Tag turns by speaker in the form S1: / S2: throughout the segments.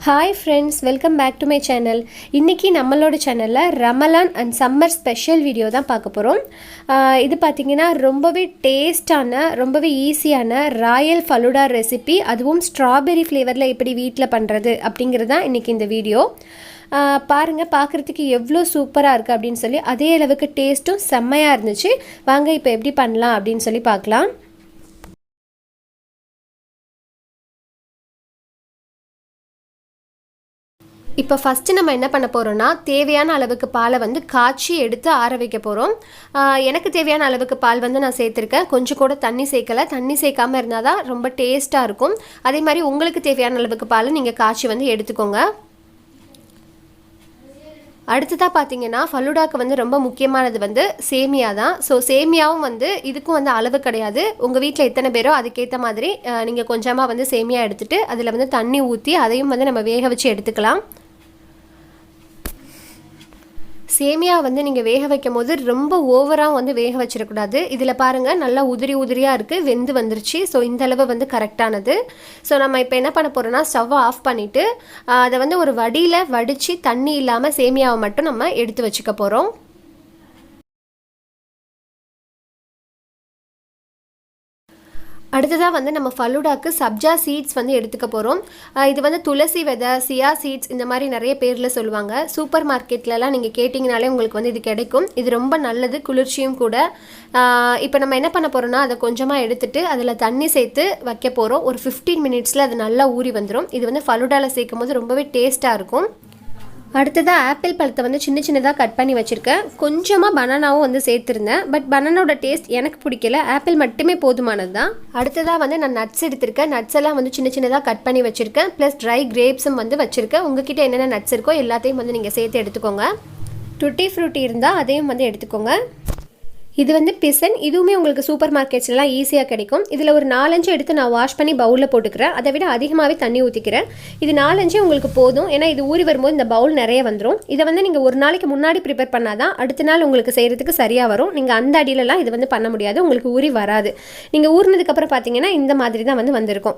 S1: Hi friends, welcome back to my channel. இன்னைக்கு நம்மளோட சேனல்ல Ramadan and summer special video தான் பார்க்க போறோம். இது பாத்தீங்கன்னா ரொம்பவே டேஸ்டான, ரொம்பவே ஈஸியான ராயல் ஃபலூடா ரெசிபி, அதுவும் ஸ்ட்ராபெரி ஃப்ளேவர்ல எப்படி வீட்ல பண்றது அப்படிங்கிறது தான் இன்னைக்கு இந்த வீடியோ. பாருங்க, பார்க்குறதுக்கு எவ்வளோ சூப்பராக இருக்குது அப்படின்னு சொல்லி, அதே அளவுக்கு டேஸ்ட்டும் செம்மையாக இருந்துச்சு. வாங்க இப்போ எப்படி பண்ணலாம் அப்படின்னு சொல்லி பார்க்கலாம். இப்போ ஃபஸ்ட்டு நம்ம என்ன பண்ண போகிறோன்னா, தேவையான அளவுக்கு பாலை வந்து காய்ச்சி எடுத்து ஆற வைக்க போகிறோம். எனக்கு தேவையான அளவுக்கு பால் வந்து நான் சேர்த்துருக்கேன். கொஞ்சம் கூட தண்ணி சேர்க்கலை. தண்ணி சேர்க்காமல் இருந்தால் தான் ரொம்ப டேஸ்ட்டாக இருக்கும். அதே மாதிரி உங்களுக்கு தேவையான அளவுக்கு பால் நீங்கள் காய்ச்சி வந்து எடுத்துக்கோங்க. அடுத்ததாக பார்த்தீங்கன்னா, ஃபலூடாக்கு வந்து ரொம்ப முக்கியமானது வந்து சேமியா தான். ஸோ சேமியாவும் வந்து இதுக்கும் வந்து அளவு கிடையாது. உங்கள் வீட்டில் எத்தனை பேரோ அதுக்கேற்ற மாதிரி நீங்கள் கொஞ்சமாக வந்து சேமியா எடுத்துகிட்டு அதில் வந்து தண்ணி ஊற்றி அதையும் வந்து நம்ம வேக வச்சு எடுத்துக்கலாம். சேமியா வந்து நீங்கள் வேக வைக்கும் போது ரொம்ப ஓவராக வந்து வேக வச்சிடக்கூடாது. இதில் பாருங்கள், நல்லா உதிரி உதிரியாக இருக்குது, வெந்து வந்துருச்சு. ஸோ இந்த அளவு வந்து கரெக்டானது. ஸோ நம்ம இப்போ என்ன பண்ண போகிறோன்னா, ஸ்டவ்வை ஆஃப் பண்ணிவிட்டு அதை வந்து ஒரு வடியில் வடித்து தண்ணி இல்லாமல் சேமியாவை மட்டும் நம்ம எடுத்து வச்சுக்க போகிறோம். அடுத்ததாக வந்து நம்ம ஃபலூடாக்கு சப்ஜா சீட்ஸ் வந்து எடுத்துக்க போகிறோம். இது வந்து துளசி விதை, சியா சீட்ஸ், இந்த மாதிரி நிறைய பேரில் சொல்லுவாங்க. சூப்பர் மார்க்கெட்லலாம் நீங்கள் கேட்டிங்கனாலே உங்களுக்கு வந்து இது கிடைக்கும். இது ரொம்ப நல்லது, குளிர்ச்சியும் கூட. இப்போ நம்ம என்ன பண்ண போகிறோம்னா, அதை கொஞ்சமாக எடுத்துகிட்டு அதில் தண்ணி சேர்த்து வைக்க போகிறோம். ஒரு 15 மினிட்ஸில் அது நல்லா ஊறி வந்துடும். இது வந்து ஃபலூடாவில் சேர்க்கும் போது ரொம்பவே டேஸ்ட்டாக இருக்கும். அடுத்ததாக ஆப்பிள் பழத்தை வந்து சின்ன சின்னதாக கட் பண்ணி வச்சுருக்கேன். கொஞ்சமாக பனானாவும் வந்து சேர்த்துருந்தேன். பட் பனானோட டேஸ்ட் எனக்கு பிடிக்கல. ஆப்பிள் மட்டுமே போதுமானது தான். அடுத்ததாக வந்து நான் நட்ஸ் எடுத்திருக்கேன். நட்ஸ் எல்லாம் வந்து சின்ன சின்னதாக கட் பண்ணி வச்சுருக்கேன். ப்ளஸ் ட்ரை கிரேப்ஸும் வந்து வச்சுருக்கேன். உங்ககிட்ட என்னென்ன நட்ஸ் இருக்கோ எல்லாத்தையும் வந்து நீங்கள் சேர்த்து எடுத்துக்கோங்க. டுட்டி ஃப்ரூட்டி இருந்தால் அதையும் வந்து எடுத்துக்கோங்க. இது வந்து பிசன். இதுவுமே உங்களுக்கு சூப்பர் மார்க்கெட்ஸ்லாம் ஈஸியாக கிடைக்கும். இதில் ஒரு 4-5 எடுத்து நான் வாஷ் பண்ணி பவுலில் போட்டுக்கிறேன். அதை விட அதிகமாகவே தண்ணி ஊற்றிக்கிறேன். இது 4-5 உங்களுக்கு போதும். ஏன்னா இது ஊறி வரும்போது இந்த பவுல் நிறைய வந்துடும். இதை வந்து நீங்கள் ஒரு நாளைக்கு முன்னாடி ப்ரிப்பேர் பண்ணாதான் அடுத்த நாள் உங்களுக்கு செய்கிறதுக்கு சரியாக வரும். நீங்கள் அந்த அடியிலலாம் இது வந்து பண்ண முடியாது, உங்களுக்கு ஊறி வராது. நீங்கள் ஊறினதுக்கப்புறம் பார்த்தீங்கன்னா இந்த மாதிரி தான் வந்து வந்திருக்கும்.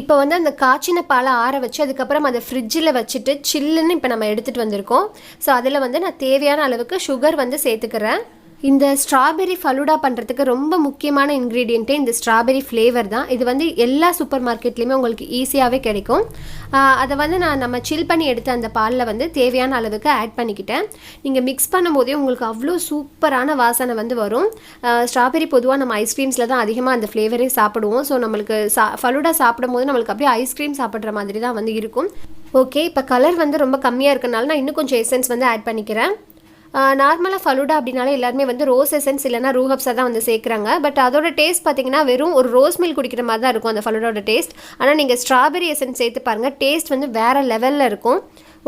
S1: இப்போ வந்து அந்த காய்ச்சின பாலை ஆற வச்சு அதுக்கப்புறம் அதை ஃப்ரிட்ஜில் வச்சுட்டு சில்லுன்னு இப்போ நம்ம எடுத்துகிட்டு வந்திருக்கோம். ஸோ அதில் வந்து நான் தேவையான அளவுக்கு சுகர் வந்து சேர்த்துக்கிறேன். இந்த ஸ்ட்ராபெரி ஃபலூடா பண்ணுறதுக்கு ரொம்ப முக்கியமான இன்க்ரீடியண்ட்டே இந்த ஸ்ட்ராபெரி ஃப்ளேவர் தான். இது வந்து எல்லா சூப்பர் மார்க்கெட்லேயுமே உங்களுக்கு ஈஸியாகவே கிடைக்கும். அதை வந்து நம்ம சில் பண்ணி எடுத்து அந்த பாலில் வந்து தேவையான அளவுக்கு ஆட் பண்ணிக்கிட்டேன். நீங்கள் மிக்ஸ் பண்ணும்போதே உங்களுக்கு அவ்வளோ சூப்பரான வாசனை வந்து வரும். ஸ்ட்ராபெரி பொதுவாக நம்ம ஐஸ்கிரீம்ஸில் தான் அதிகமாக அந்த ஃப்ளேவரே சாப்பிடுவோம். ஸோ நம்மளுக்கு ஃபலூடா சாப்பிடும் போது நம்மளுக்கு அப்படியே ஐஸ்கிரீம் சாப்பிட்ற மாதிரி தான் வந்து இருக்கும். ஓகே, இப்போ கலர் வந்து ரொம்ப கம்மியாக இருக்கனால நான் இன்னும் கொஞ்சம் எசன்ஸ் வந்து ஆட் பண்ணிக்கிறேன். நார்மலாக ஃபலூடா அப்படின்னாலே எல்லாருமே வந்து ரோஸ் எசன்ஸ் இல்லைனா ரூஹப்ஸாக தான் வந்து சேர்க்குறாங்க. பட் அதோட டேஸ்ட் பார்த்தீங்கன்னா வெறும் ஒரு ரோஸ் மில்க் குடிக்கிற மாதிரி தான் இருக்கும் அந்த ஃபலூடாவோட டேஸ்ட். ஆனால் நீங்கள் ஸ்ட்ராபெரி எசன்ஸ் சேர்த்து பாருங்கள், டேஸ்ட் வந்து வேறு லெவலில் இருக்கும்.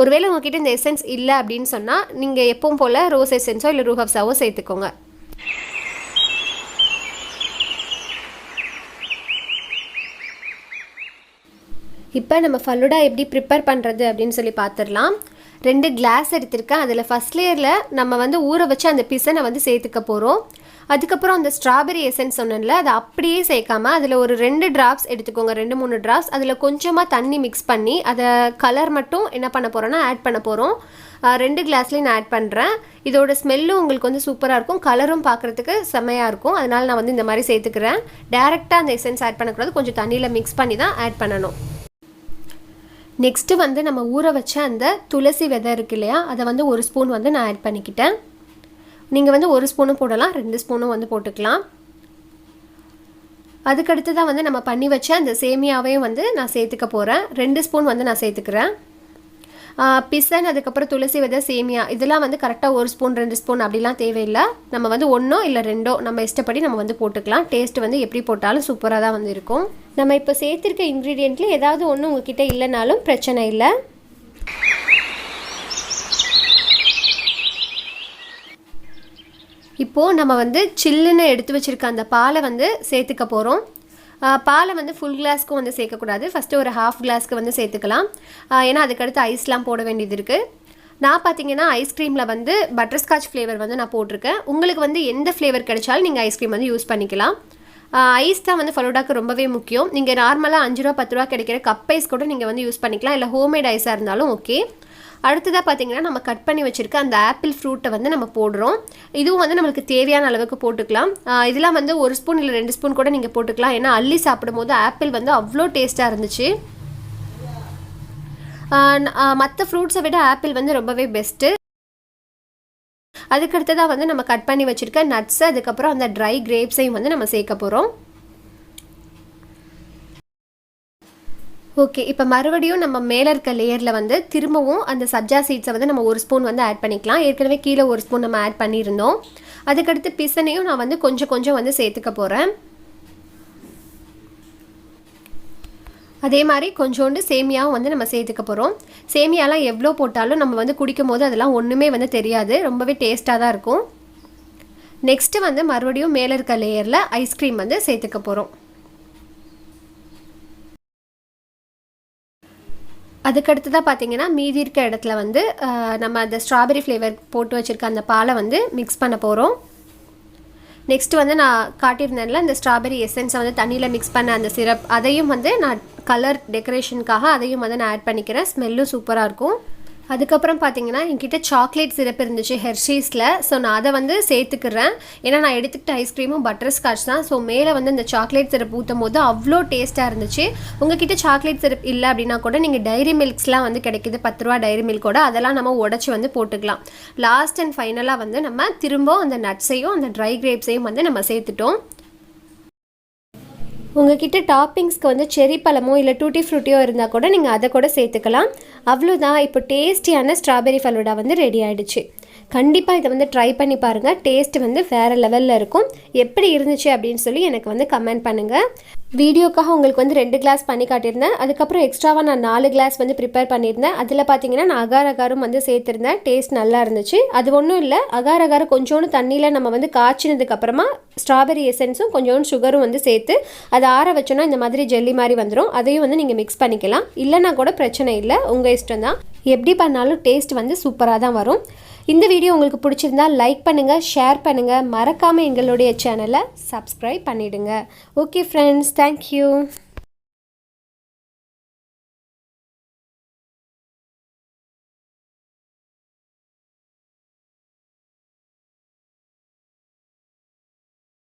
S1: ஒருவேளை உங்ககிட்ட இந்த எசன்ஸ் இல்லை அப்படின்னு சொன்னால் நீங்கள் எப்பவும் போல் ரோஸ் எசன்ஸோ இல்லை ரூஹப்ஸாவோ சேர்த்துக்கோங்க. இப்போ நம்ம ஃபலூடா எப்படி ப்ரிப்பேர் பண்ணுறது அப்படின்னு சொல்லி பார்த்துடலாம். 2 கிளாஸ் எடுத்திருக்கேன். அதில் ஃபஸ்ட் லேயரில் நம்ம வந்து ஊற வச்சு அந்த பிசனை வந்து சேர்த்துக்க போகிறோம். அதுக்கப்புறம் அந்த ஸ்ட்ராபெரி எசன்ஸ் சொன்னேன்ல, அதை அப்படியே சேர்க்காமல் அதில் ஒரு 2 ட்ராப்ஸ் எடுத்துக்கோங்க, 2-3 ட்ராப்ஸ். அதில் கொஞ்சமாக தண்ணி மிக்ஸ் பண்ணி அதை கலர் மட்டும் என்ன பண்ண போகிறோன்னா ஆட் பண்ண போகிறோம். 2 கிளாஸ்லேயும் நான் ஆட் பண்ணுறேன். இதோட ஸ்மெல்லும் உங்களுக்கு வந்து சூப்பராக இருக்கும், கலரும் பார்க்குறதுக்கு செம்மையாக இருக்கும். அதனால் நான் வந்து இந்த மாதிரி சேர்த்துக்கிறேன். டேரெக்டாக அந்த எசன்ஸ் ஆட் பண்ணக்கூடாது, கொஞ்சம் தண்ணியில் மிக்ஸ் பண்ணி தான் ஆட் பண்ணணும். நெக்ஸ்ட்டு வந்து நம்ம ஊற வச்ச அந்த துளசி விதை இருக்கு இல்லையா, அதை வந்து 1 ஸ்பூன் வந்து நான் ஆட் பண்ணிக்கிட்டேன். நீங்கள் வந்து 1 ஸ்பூனும் போடலாம், 2 ஸ்பூனும் வந்து போட்டுக்கலாம். அதுக்கடுத்து தான் வந்து நம்ம பண்ணி வச்ச அந்த சேமியாவையும் வந்து நான் சேர்த்துக்க போகிறேன். 2 ஸ்பூன் வந்து நான் சேர்த்துக்கிறேன். பிசன், அதுக்கப்புறம் துளசி விதை, சேமியா இதெல்லாம் வந்து கரெக்டாக 1 ஸ்பூன் 2 ஸ்பூன் அப்படிலாம் தேவையில்லை. நம்ம வந்து 1 இல்லை 2 நம்ம இஷ்டப்படி நம்ம வந்து போட்டுக்கலாம். டேஸ்ட் வந்து எப்படி போட்டாலும் சூப்பராக தான் வந்து இருக்கும். நம்ம இப்போ சேர்த்துருக்க இன்க்ரீடியண்ட்டில் ஏதாவது ஒன்று உங்ககிட்ட இல்லைனாலும் பிரச்சனை இல்லை. இப்போது நம்ம வந்து சில்லுன்னு எடுத்து வச்சுருக்க அந்த பாலை வந்து சேர்த்துக்க போகிறோம். பாலை வந்து ஃபுல் கிளாஸ்க்கும் வந்து சேர்க்கக்கூடாது. ஃபஸ்ட்டு ஒரு ஹாஃப் கிளாஸ்க்கு வந்து சேர்த்துக்கலாம். ஏன்னா அதுக்கடுத்து ஐஸ்லாம் போட வேண்டியது இருக்குது. நான் பார்த்தீங்கன்னா ஐஸ்கிரீமில் வந்து பட்டர்ஸ்காட்ச் ஃப்ளேவர் வந்து நான் போட்டிருக்கேன். உங்களுக்கு வந்து எந்த ஃப்ளேவர் கிடைச்சாலும் நீங்கள் ஐஸ்கிரீம் வந்து யூஸ் பண்ணிக்கலாம். ஐஸ் தான் வந்து ஃபலூடாக்கு ரொம்பவே முக்கியம். நீங்கள் நார்மலாக 5 ரூபா 10 ரூபா கிடைக்கிற கப் ஐஸ் கூட நீங்கள் வந்து யூஸ் பண்ணிக்கலாம், இல்லை ஹோம்மேட் ஐஸாக இருந்தாலும் ஓகே. அடுத்ததாக பார்த்தீங்கன்னா நம்ம கட் பண்ணி வச்சுருக்க அந்த ஆப்பிள் ஃப்ரூட்டை வந்து நம்ம போடுறோம். இதுவும் வந்து நம்மளுக்கு தேவையான அளவுக்கு போட்டுக்கலாம். இதெல்லாம் வந்து 1 ஸ்பூன் இல்லை 2 ஸ்பூன் கூட நீங்கள் போட்டுக்கலாம். ஏன்னா அள்ளி சாப்பிடும்போது ஆப்பிள் வந்து அவ்வளோ டேஸ்ட்டாக இருந்துச்சு. மற்ற ஃப்ரூட்ஸை விட ஆப்பிள் வந்து ரொம்பவே பெஸ்ட்டு. அதுக்கடுத்ததாக வந்து நம்ம கட் பண்ணி வச்சுருக்க நட்ஸு, அதுக்கப்புறம் அந்த ட்ரை கிரேப்ஸையும் வந்து நம்ம சேர்க்க போகிறோம். ஓகே, இப்போ மறுபடியும் நம்ம மேலே இருக்க லேயரில் வந்து திரும்பவும் அந்த சப்ஜா சீட்ஸை வந்து நம்ம 1 ஸ்பூன் வந்து ஆட் பண்ணிக்கலாம். ஏற்கனவே கீழே 1 ஸ்பூன் நம்ம ஆட் பண்ணியிருந்தோம். அதுக்கடுத்து பிசனையும் நான் வந்து கொஞ்சம் கொஞ்சம் வந்து சேர்த்துக்க போகிறேன். அதே மாதிரி கொஞ்சோண்டு சேமியாவும் வந்து நம்ம சேர்த்துக்க போகிறோம். சேமியாலாம் எவ்வளோ போட்டாலும் நம்ம வந்து குடிக்கும் போது அதெல்லாம் ஒன்றுமே வந்து தெரியாது, ரொம்பவே டேஸ்ட்டாக தான் இருக்கும். நெக்ஸ்ட்டு வந்து மறுபடியும் மேலே இருக்க லேயரில் ஐஸ்கிரீம் வந்து சேர்த்துக்க போகிறோம். அதுக்கடுத்து தான் பார்த்தீங்கன்னா மீதி இருக்க இடத்துல வந்து நம்ம அந்த ஸ்ட்ராபெரி ஃப்ளேவர் போட்டு வச்சுருக்க அந்த பாலை வந்து மிக்ஸ் பண்ண போகிறோம். நெக்ஸ்ட்டு வந்து நான் காட்டியிருந்தேன்ல இந்த ஸ்ட்ராபெரி எசன்ஸை வந்து தண்ணியில் மிக்ஸ் பண்ண அந்த சிரப், அதையும் வந்து நான் கலர் டெக்கரேஷனுக்காக அதையும் வந்து நான் ஆட் பண்ணிக்கிறேன். ஸ்மெல்லும் சூப்பராக இருக்கும். அதுக்கப்புறம் பார்த்தீங்கன்னா என்கிட்ட சாக்லேட் சிரப் இருந்துச்சு ஹெர்ஷீஸில். ஸோ நான் அதை வந்து சேர்த்துக்கிறேன். ஏன்னா நான் எடுத்துக்கிட்ட ஐஸ்கிரீமும் பட்டர் ஸ்காட்ச் தான். ஸோ மேலே வந்து இந்த சாக்லேட் சிரப் ஊற்றும் போது அவ்வளோ டேஸ்ட்டாக இருந்துச்சு. உங்ககிட்ட சாக்லேட் சிரப் இல்லை அப்படின்னா கூட நீங்கள் டைரி மில்க்ஸ்லாம் வந்து கிடைக்கிது, 10 ரூபா டைரி மில்கோட, அதெல்லாம் நம்ம உடச்சி வந்து போட்டுக்கலாம். லாஸ்ட் அண்ட் ஃபைனலாக வந்து நம்ம திரும்ப அந்த நட்ஸையும் அந்த ட்ரை கிரேப்ஸையும் வந்து நம்ம சேர்த்துட்டோம். உங்ககிட்ட டாப்பிங்ஸ்க்கு வந்து செரி பழமோ இல்லை டூட்டி ஃப்ரூட்டியோ இருந்தால் கூட நீங்கள் அதை கூட சேர்த்துக்கலாம். அவ்வளோதான், இப்போ டேஸ்டியான ஸ்ட்ராபெரி ஃபலூடா வந்து ரெடி ஆகிடுச்சு. கண்டிப்பாக இதை வந்து ட்ரை பண்ணி பாருங்கள். டேஸ்ட் வந்து வேறு லெவலில் இருக்கும். எப்படி இருந்துச்சு அப்படின்னு சொல்லி எனக்கு வந்து கமெண்ட் பண்ணுங்கள். வீடியோக்காக உங்களுக்கு வந்து 2 கிளாஸ் பண்ணி காட்டியிருந்தேன். அதுக்கப்புறம் எக்ஸ்ட்ராவாக நான் 4 கிளாஸ் வந்து ப்ரிப்பேர் பண்ணியிருந்தேன். அதில் பார்த்தீங்கன்னா நான் அகார் அகாரும் வந்து சேர்த்துருந்தேன். டேஸ்ட் நல்லா இருந்துச்சு. அது ஒன்றும் இல்லை, அகார் அகாரம் கொஞ்சோண்டு தண்ணியில் நம்ம வந்து காய்ச்சினதுக்கப்புறமா ஸ்ட்ராபெரி எசன்ஸும் கொஞ்சோண்டு சுகரும் வந்து சேர்த்து அதை ஆற வச்சோன்னா இந்த மாதிரி ஜெல்லி மாதிரி வந்துடும். அதையும் வந்து நீங்கள் மிக்ஸ் பண்ணிக்கலாம். இல்லைனா கூட பிரச்சனை இல்லை, உங்கள் இஷ்டம் தான். எப்படி பண்ணாலும் டேஸ்ட் வந்து சூப்பராக தான் வரும். இந்த வீடியோ உங்களுக்கு பிடிச்சிருந்தா லைக் பண்ணுங்கள், ஷேர் பண்ணுங்கள், மறக்காமல் எங்களுடைய சேனலை சப்ஸ்கிரைப் பண்ணிவிடுங்க. Okay friends, thank you.